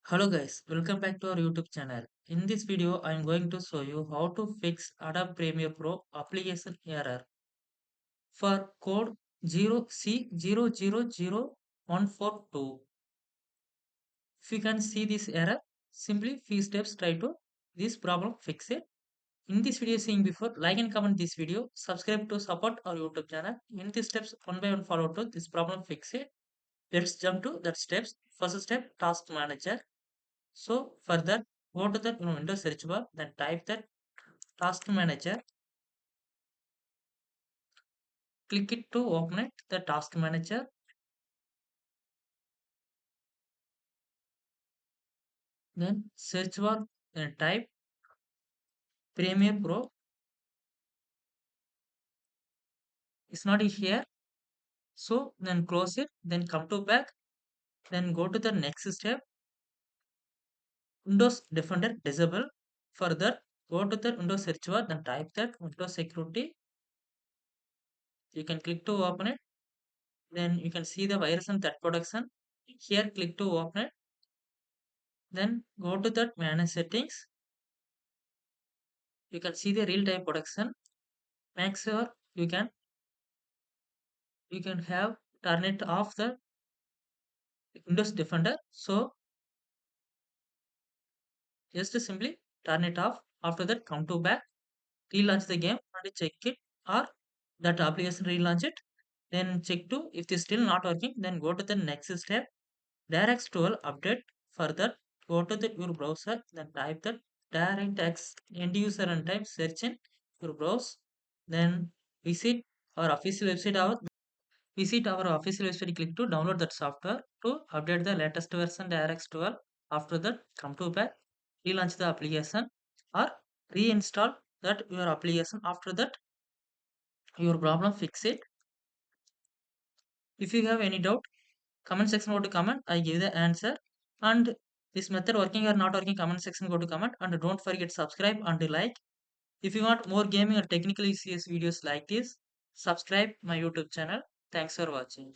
Hello guys, welcome back to our YouTube channel. In this video, I am going to show you how to fix Adobe Premiere Pro application error for code 0xc0000142. If you can see this error, simply few steps try to this problem fix it. In this video seeing before, like and comment this video, subscribe to support our YouTube channel. In these steps, one by one follow to this problem fix it. Let's jump to that steps. First step, task manager. So for that, go to the Windows search bar, then type that task manager, click it to open it, the task manager, then search bar, then type Premiere Pro. It's not here, so then close it, then come to back, then go to the next step, Windows Defender disable. For that, go to the Windows search bar, then type that Windows Security. You can click to open it, then you can see the virus and threat protection. Here, click to open it, then go to that manage settings. You can see the real-time production. Make sure you can have turn it off the Windows Defender. So just simply turn it off. After that, come to back, relaunch the game and check it, or that application relaunch it. Then check to if it is still not working. Then go to the next step. DirectX 12 update. For that, go to your browser. Then type that DirectX end user and type search in your browser. Then visit our official website. Visit our official website, click to download that software to update the latest version DirectX 12. After that, come to back, relaunch the application or reinstall that your application. After that, your problem fix it. If you have any doubt, comment section go to comment. I give the answer. And this method working or not working, comment section go to comment. And don't forget subscribe and like. If you want more gaming or technical serious videos like this, subscribe my YouTube channel. Thanks for watching.